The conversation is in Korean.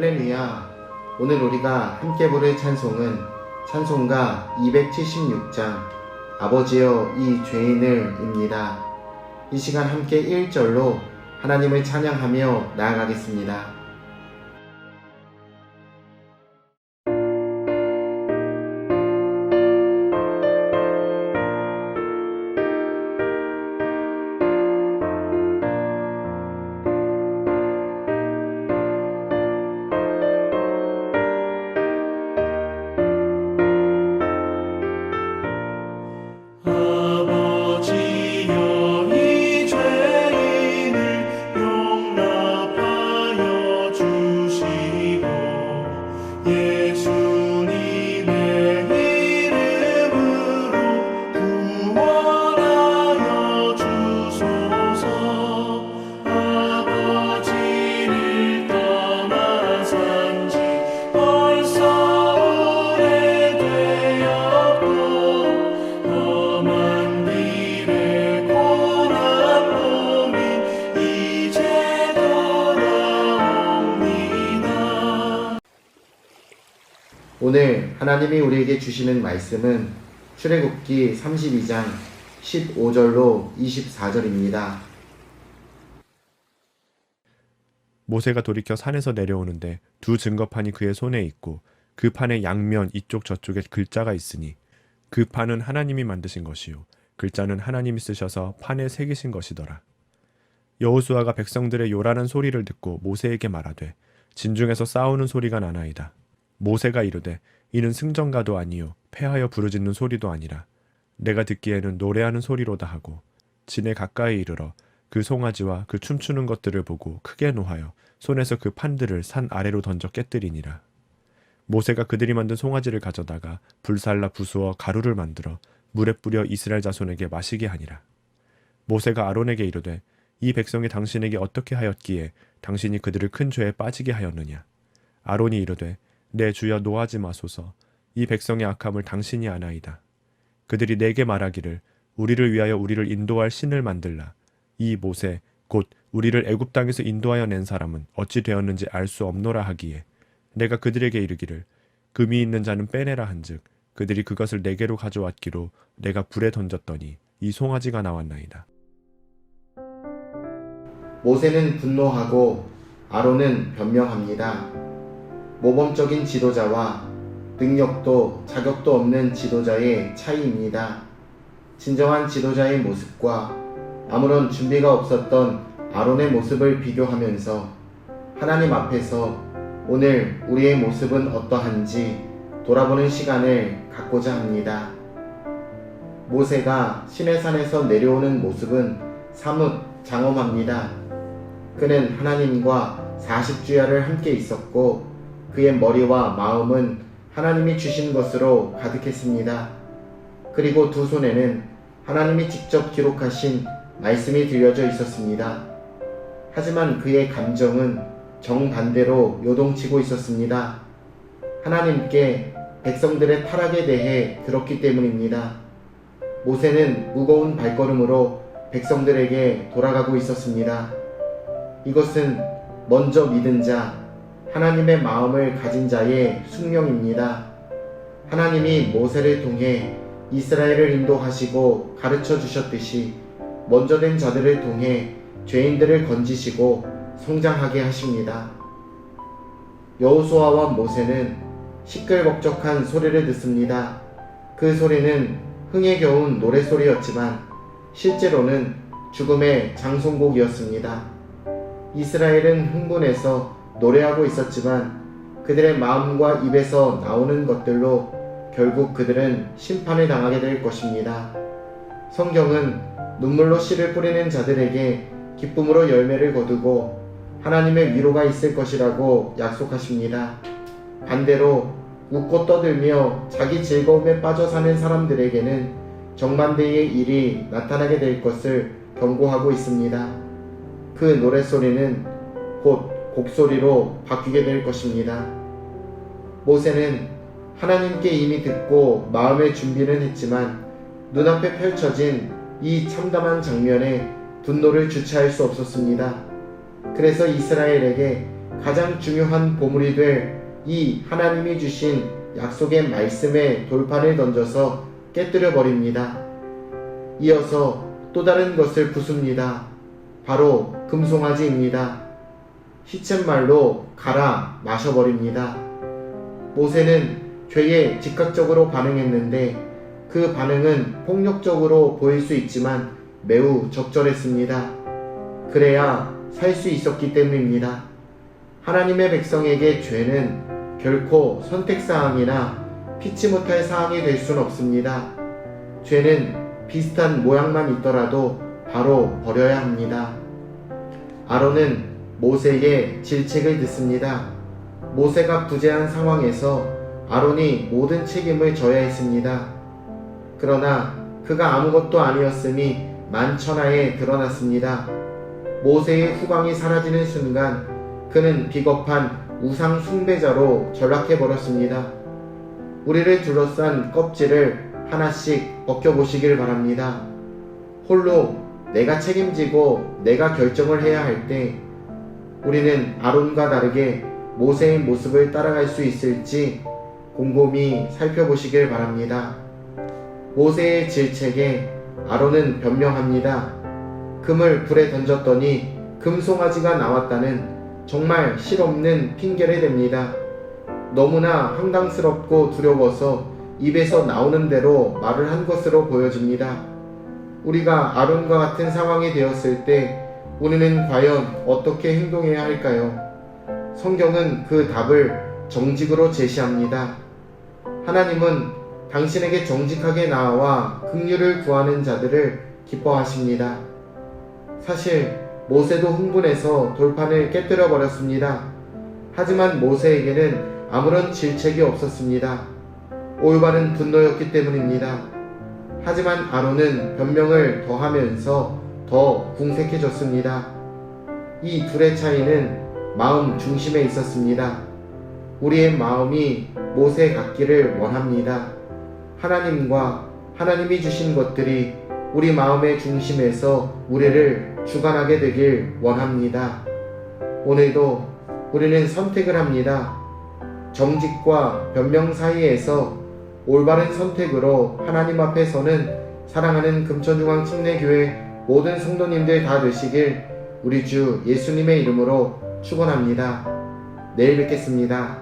할렐루야. 오늘 우리가 함께 부를 찬송은 찬송가 276장 아버지여 이 죄인을 입니다. 이 시간 함께 1절로 하나님을 찬양하며 나아가겠습니다. 오늘 하나님이 우리에게 주시는 말씀은 출애굽기 32장 15절로 24절입니다. 모세가 돌이켜 산에서 내려오는데 두 증거판이 그의 손에 있고 그 판의 양면 이쪽 저쪽에 글자가 있으니 그 판은 하나님이 만드신 것이요 글자는 하나님이 쓰셔서 판에 새기신 것이더라. 여호수아가 백성들의 요란한 소리를 듣고 모세에게 말하되 진중에서 싸우는 소리가 나나이다. 모세가 이르되 이는 승전가도 아니요 패하여 부르짖는 소리도 아니라 내가 듣기에는 노래하는 소리로다 하고 진에 가까이 이르러 그 송아지와 그 춤추는 것들을 보고 크게 노하여 손에서 그 판들을 산 아래로 던져 깨뜨리니라. 모세가 그들이 만든 송아지를 가져다가 불살라 부수어 가루를 만들어 물에 뿌려 이스라엘 자손에게 마시게 하니라. 모세가 아론에게 이르되 이 백성이 당신에게 어떻게 하였기에 당신이 그들을 큰 죄에 빠지게 하였느냐. 아론이 이르되 내 주여 노하지 마소서. 이 백성의 악함을 당신이 아나이다. 그들이 내게 말하기를 우리를 위하여 우리를 인도할 신을 만들라. 이 모세 곧 우리를 애굽 땅에서 인도하여 낸 사람은 어찌 되었는지 알 수 없노라 하기에 내가 그들에게 이르기를 금이 있는 자는 빼내라 한즉 그들이 그것을 내게로 가져왔기로 내가 불에 던졌더니 이 송아지가 나왔나이다. 모세는 분노하고 아론은 변명합니다. 모범적인 지도자와 능력도 자격도 없는 지도자의 차이입니다. 진정한 지도자의 모습과 아무런 준비가 없었던 아론의 모습을 비교하면서 하나님 앞에서 오늘 우리의 모습은 어떠한지 돌아보는 시간을 갖고자 합니다. 모세가 시내산에서 내려오는 모습은 사뭇 장엄합니다. 그는 하나님과 40주야를 함께 있었고 그의 머리와 마음은 하나님이 주신 것으로 가득했습니다. 그리고 두 손에는 하나님이 직접 기록하신 말씀이 들려져 있었습니다. 하지만 그의 감정은 정반대로 요동치고 있었습니다. 하나님께 백성들의 타락에 대해 들었기 때문입니다. 모세는 무거운 발걸음으로 백성들에게 돌아가고 있었습니다. 이것은 먼저 믿은 자, 하나님의 마음을 가진 자의 숙명입니다. 하나님이 모세를 통해 이스라엘을 인도하시고 가르쳐 주셨듯이 먼저 된 자들을 통해 죄인들을 건지시고 성장하게 하십니다. 여호수아와 모세는 시끌벅적한 소리를 듣습니다. 그 소리는 흥에 겨운 노랫소리였지만 실제로는 죽음의 장송곡이었습니다. 이스라엘은 흥분해서 노래하고 있었지만 그들의 마음과 입에서 나오는 것들로 결국 그들은 심판을 당하게 될 것입니다. 성경은 눈물로 씨를 뿌리는 자들에게 기쁨으로 열매를 거두고 하나님의 위로가 있을 것이라고 약속하십니다. 반대로 웃고 떠들며 자기 즐거움에 빠져 사는 사람들에게는 정반대의 일이 나타나게 될 것을 경고하고 있습니다. 그 노랫소리는 곧 곡소리로 바뀌게 될 것입니다. 모세는 하나님께 이미 듣고 마음의 준비는 했지만 눈앞에 펼쳐진 이 참담한 장면에 분노를 주체할 수 없었습니다. 그래서 이스라엘에게 가장 중요한 보물이 될 이 하나님이 주신 약속의 말씀에 돌판을 던져서 깨뜨려 버립니다. 이어서 또 다른 것을 부숩니다. 바로 금송아지입니다. 시쳇말로 갈아 마셔버립니다. 모세는 죄에 즉각적으로 반응했는데 그 반응은 폭력적으로 보일 수 있지만 매우 적절했습니다. 그래야 살 수 있었기 때문입니다. 하나님의 백성에게 죄는 결코 선택사항이나 피치 못할 사항이 될 수는 없습니다. 죄는 비슷한 모양만 있더라도 바로 버려야 합니다. 아론은 모세의 질책을 듣습니다. 모세가 부재한 상황에서 아론이 모든 책임을 져야 했습니다. 그러나 그가 아무것도 아니었음이 만천하에 드러났습니다. 모세의 후광이 사라지는 순간 그는 비겁한 우상 숭배자로 전락해버렸습니다. 우리를 둘러싼 껍질을 하나씩 벗겨보시길 바랍니다. 홀로 내가 책임지고 내가 결정을 해야 할 때 우리는 아론과 다르게 모세의 모습을 따라갈 수 있을지 곰곰이 살펴보시길 바랍니다. 모세의 질책에 아론은 변명합니다. 금을 불에 던졌더니 금송아지가 나왔다는 정말 실없는 핑계를 댑니다. 너무나 황당스럽고 두려워서 입에서 나오는 대로 말을 한 것으로 보여집니다. 우리가 아론과 같은 상황이 되었을 때 우리는 과연 어떻게 행동해야 할까요? 성경은 그 답을 정직으로 제시합니다. 하나님은 당신에게 정직하게 나아와 긍휼을 구하는 자들을 기뻐하십니다. 사실 모세도 흥분해서 돌판을 깨뜨려 버렸습니다. 하지만 모세에게는 아무런 질책이 없었습니다. 올바른 분노였기 때문입니다. 하지만 아론은 변명을 더하면서 더 궁색해졌습니다. 이 둘의 차이는 마음 중심에 있었습니다. 우리의 마음이 모세 같기를 원합니다. 하나님과 하나님이 주신 것들이 우리 마음의 중심에서 우리를 주관하게 되길 원합니다. 오늘도 우리는 선택을 합니다. 정직과 변명 사이에서 올바른 선택으로 하나님 앞에 서는 사랑하는 금천중앙 침례교회 모든 성도님들 다 되시길 우리 주 예수님의 이름으로 축원합니다. 내일 뵙겠습니다.